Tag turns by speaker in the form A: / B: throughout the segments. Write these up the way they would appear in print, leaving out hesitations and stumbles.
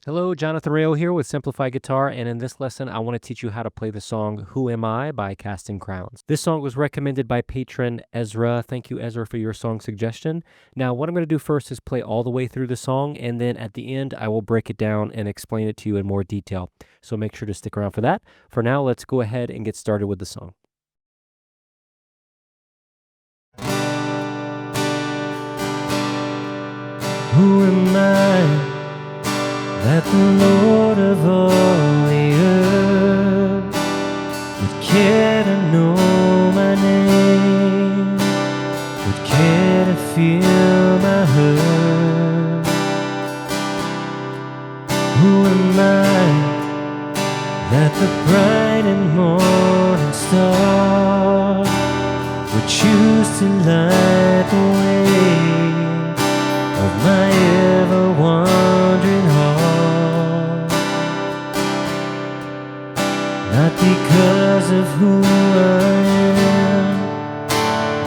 A: Hello, Jonathan Rayo here with Simplified Guitar, and in this lesson, I want to teach you how to play the song Who Am I by Casting Crowns. This song was recommended by Patron Ezra. Thank you, Ezra, for your song suggestion. Now, what I'm going to do first is play all the way through the song, and then at the end, I will break it down and explain it to you in more detail. So make sure to stick around for that. For now, let's go ahead and get started with the song. Who am I that the Lord of all the earth would care to know my name, would care to feel my hurt? Who am I that the bright and morning star would choose to light the way of my ever-wandering heart? Not because of who I am,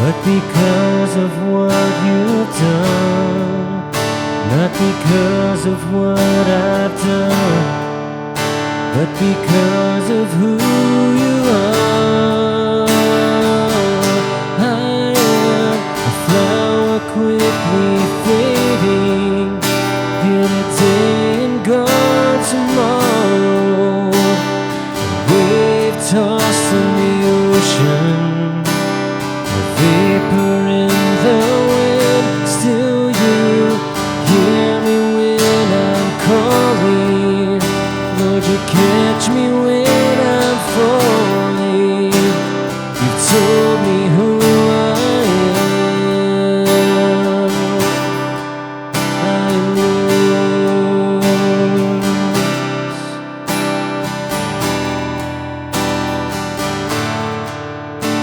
A: but because of what you've done. Not because of what I've done, but because of who you are. I am a flower quickly fading, here today and gone tomorrow, a wave tossed in the ocean, a vapor in the wind. Still you hear me when I'm calling, Lord, you catch me when I'm falling. You've told me who I am. I am yours.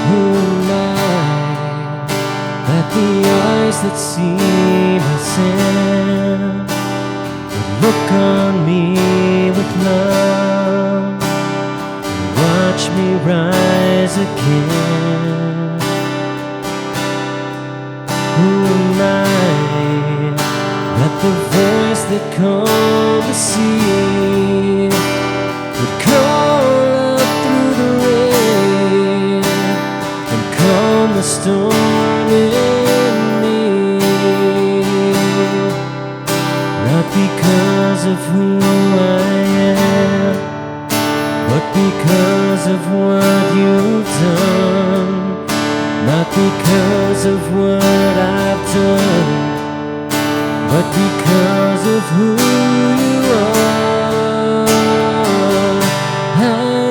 A: Who am I that the eyes that see my sin would look on me with love and watch me rise again? Who am I that the voice that calmed the sea would call up through the rain and calm the storm in me? Not because of who I am, but because of what you've done. Not because of what I've done, but because of who you are. I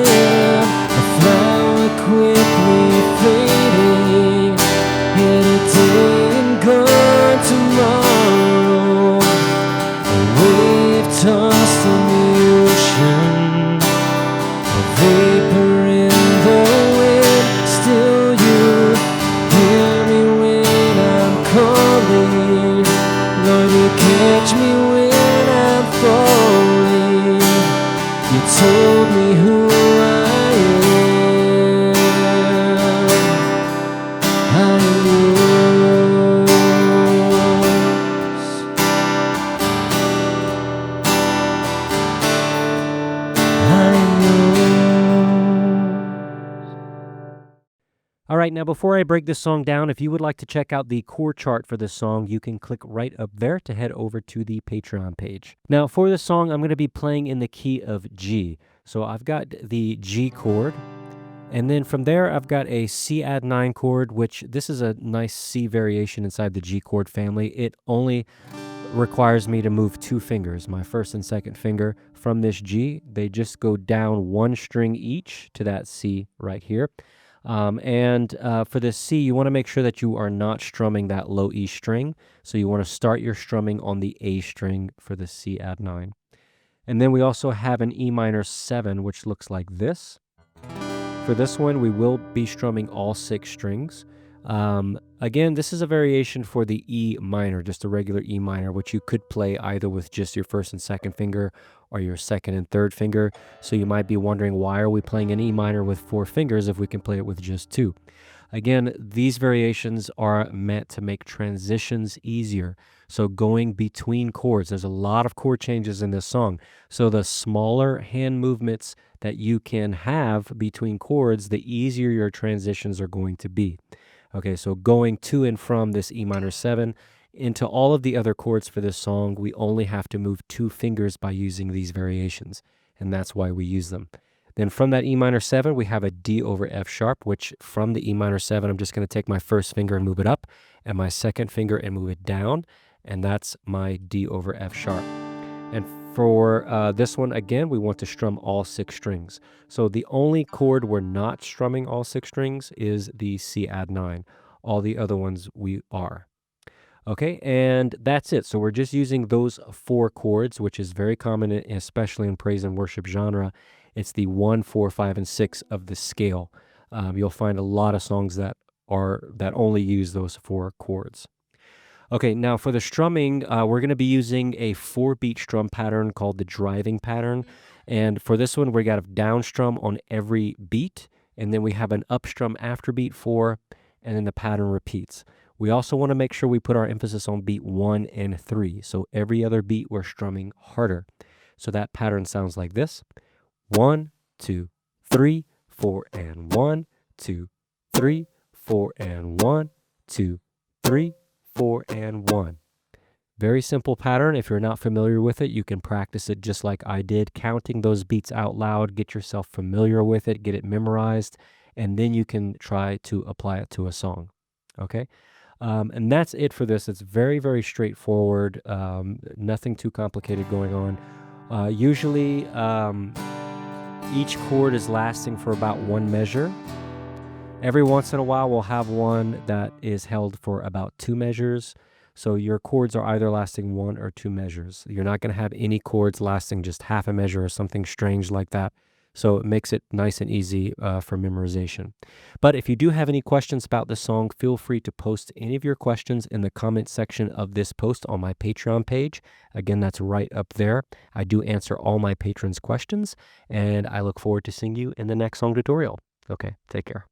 A: am a flower quickly fading, here today and gone tomorrow, a wave tossed in the ocean, a vapor in the wind. Still you hear me when I'm calling, Lord, you catch me when I'm falling. You told me who I am. I am yours. I am yours. All right, now before I break this song down, if you would like to check out the chord chart for this song, you can click right up there to head over to the Patreon page. Now for this song, I'm going to be playing in the key of G. So I've got the G chord, and then from there I've got a C add 9 chord, which this is a nice C variation inside the G chord family. It only requires me to move 2 fingers, my first and second finger from this G. They just go down 1 string each to that C right here. For this C, you want to make sure that you are not strumming that low E string. So you want to start your strumming on the A string for the C add 9. And then we also have an E minor 7, which looks like this. For this one, we will be strumming all 6 strings. Again, this is a variation for the E minor, just a regular E minor, which you could play either with just your first and second finger or your second and third finger. So you might be wondering, why are we playing an E minor with 4 fingers if we can play it with just 2? Again, these variations are meant to make transitions easier. So going between chords, there's a lot of chord changes in this song. So the smaller hand movements that you can have between chords, the easier your transitions are going to be. Okay, so going to and from this E minor 7 into all of the other chords for this song, we only have to move 2 fingers by using these variations, and that's why we use them. Then from that E minor 7, we have a D over F sharp, which from the E minor 7, I'm just going to take my first finger and move it up, and my second finger and move it down, and that's my D over F sharp. And for this one, again, we want to strum all 6 strings. So the only chord we're not strumming all 6 strings is the C add 9. All the other ones we are. Okay, and that's it. So we're just using those 4 chords, which is very common, especially in praise and worship genre. It's the 1, 4, 5, and 6 of the scale. You'll find a lot of songs that only use those 4 chords. Okay, now for the strumming, we're going to be using a 4-beat strum pattern called the driving pattern. And for this one, we got a down strum on every beat, and then we have an up strum after beat 4, and then the pattern repeats. We also want to make sure we put our emphasis on beat 1 and 3. So every other beat, we're strumming harder. So that pattern sounds like this. 1, 2, 3, 4, and 1, 2, 3, 4, and 1, 2, 3, 4, and 1. Very simple pattern. If you're not familiar with it, you can practice it just like I did, counting those beats out loud, get yourself familiar with it, get it memorized, and then you can try to apply it to a song. Okay? And that's it for this. It's very, very straightforward. Nothing too complicated going on. Usually, each chord is lasting for about 1 measure. Every once in a while, we'll have one that is held for about 2 measures. So your chords are either lasting 1 or 2 measures. You're not going to have any chords lasting just half a measure or something strange like that. So it makes it nice and easy for memorization. But if you do have any questions about this song, feel free to post any of your questions in the comment section of this post on my Patreon page. Again, that's right up there. I do answer all my patrons' questions, and I look forward to seeing you in the next song tutorial. Okay, take care.